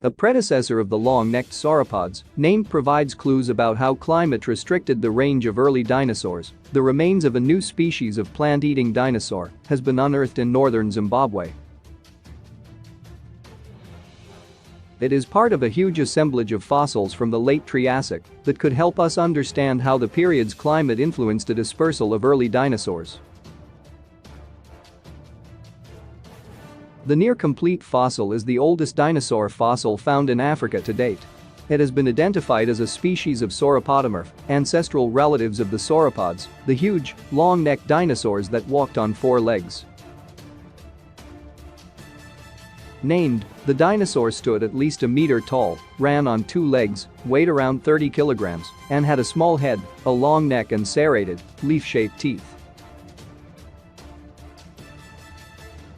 A predecessor of the long-necked sauropods, named provides clues about how climate restricted the range of early dinosaurs. The remains of a new species of plant-eating dinosaur has been unearthed in northern Zimbabwe. It is part of a huge assemblage of fossils from the late Triassic that could help us understand how the period's climate influenced the dispersal of early dinosaurs. The near-complete fossil is the oldest dinosaur fossil found in Africa to date. It has been identified as a species of sauropodomorph, ancestral relatives of the sauropods, the huge, long-necked dinosaurs that walked on four legs. Named, the dinosaur stood at least a meter tall, ran on two legs, weighed around 30 kilograms, and had a small head, a long neck and serrated, leaf-shaped teeth.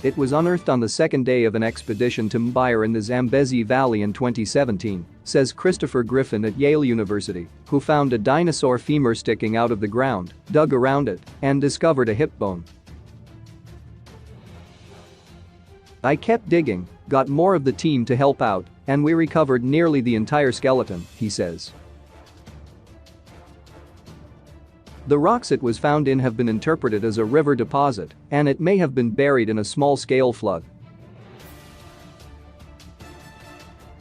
It was unearthed on the second day of an expedition to Mbiresaurus in the Zambezi Valley in 2017, says Christopher Griffin at Yale University, who found a dinosaur femur sticking out of the ground, dug around it, and discovered a hip bone. "I kept digging, got more of the team to help out, and we recovered nearly the entire skeleton," he says. The rocks it was found in have been interpreted as a river deposit, and it may have been buried in a small-scale flood.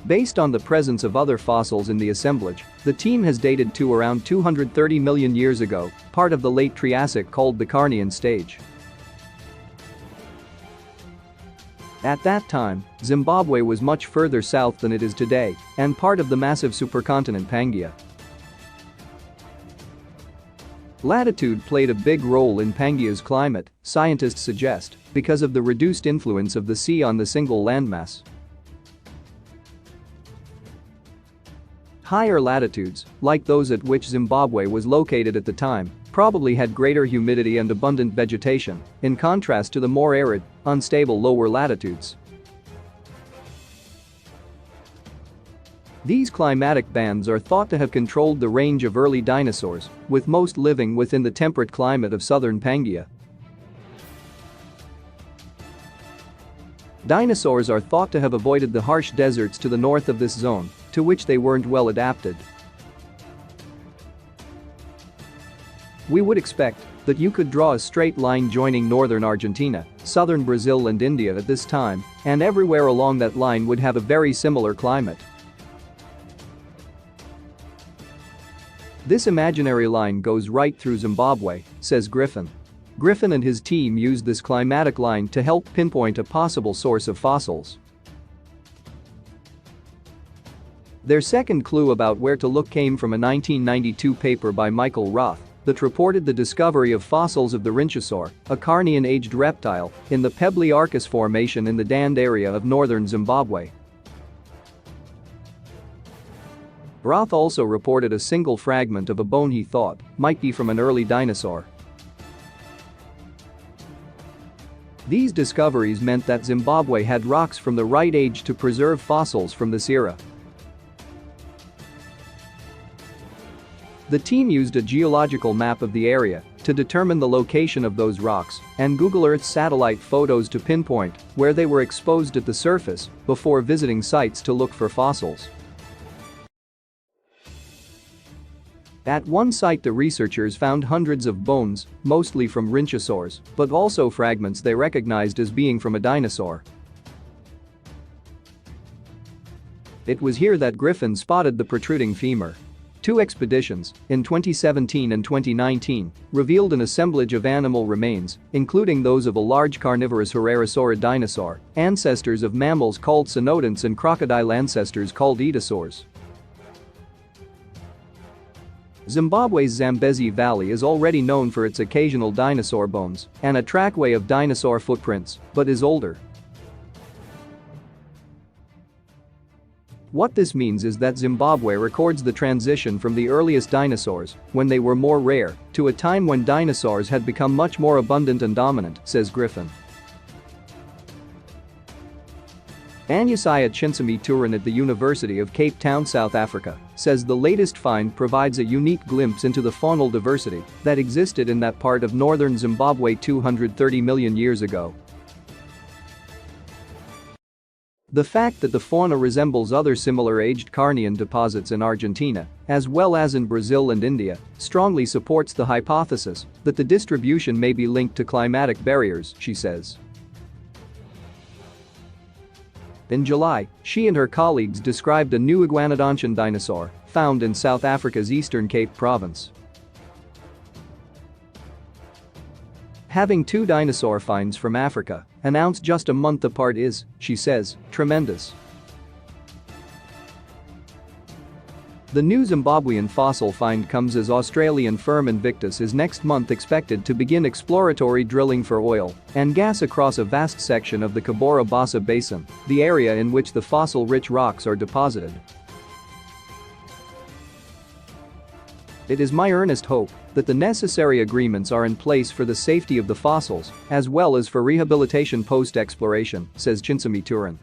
Based on the presence of other fossils in the assemblage, the team has dated to around 230 million years ago, part of the late Triassic called the Carnian stage. At that time, Zimbabwe was much further south than it is today and part of the massive supercontinent Pangaea. Latitude played a big role in Pangaea's climate, scientists suggest, because of the reduced influence of the sea on the single landmass. Higher latitudes, like those at which Zimbabwe was located at the time, probably had greater humidity and abundant vegetation, in contrast to the more arid, unstable lower latitudes. These climatic bands are thought to have controlled the range of early dinosaurs, with most living within the temperate climate of southern Pangaea. Dinosaurs are thought to have avoided the harsh deserts to the north of this zone, to which they weren't well adapted. We would expect that you could draw a straight line joining northern Argentina, southern Brazil and India at this time, and everywhere along that line would have a very similar climate. This imaginary line goes right through Zimbabwe, says Griffin. Griffin and his team used this climatic line to help pinpoint a possible source of fossils. Their second clue about where to look came from a 1992 paper by Michael Roth that reported the discovery of fossils of the rhynchosaur, a Carnian-aged reptile, in the Pebbly Arcus Formation in the Dande area of northern Zimbabwe. Roth also reported a single fragment of a bone he thought might be from an early dinosaur. These discoveries meant that Zimbabwe had rocks from the right age to preserve fossils from this era. The team used a geological map of the area to determine the location of those rocks and Google Earth satellite photos to pinpoint where they were exposed at the surface before visiting sites to look for fossils. At one site, the researchers found hundreds of bones, mostly from rhynchosaurs, but also fragments they recognized as being from a dinosaur. It was here that Griffin spotted the protruding femur. Two expeditions, in 2017 and 2019, revealed an assemblage of animal remains, including those of a large carnivorous Herrerasaurid dinosaur, ancestors of mammals called cynodonts and crocodile ancestors called etosaurs. Zimbabwe's Zambezi Valley is already known for its occasional dinosaur bones and a trackway of dinosaur footprints, but is older. What this means is that Zimbabwe records the transition from the earliest dinosaurs, when they were more rare, to a time when dinosaurs had become much more abundant and dominant, says Griffin. Anyasaya Chinsami Turan at the University of Cape Town, South Africa, says the latest find provides a unique glimpse into the faunal diversity that existed in that part of northern Zimbabwe 230 million years ago. The fact that the fauna resembles other similar-aged Carnian deposits in Argentina, as well as in Brazil and India, strongly supports the hypothesis that the distribution may be linked to climatic barriers, she says. In July, she and her colleagues described a new iguanodontian dinosaur found in South Africa's Eastern Cape province. Having two dinosaur finds from Africa, announced just a month apart is, she says, tremendous. The new Zimbabwean fossil find comes as Australian firm Invictus is next month expected to begin exploratory drilling for oil and gas across a vast section of the Cabora Bassa Basin, the area in which the fossil-rich rocks are deposited. It is my earnest hope that the necessary agreements are in place for the safety of the fossils, as well as for rehabilitation post-exploration, says Chinsumi Turan.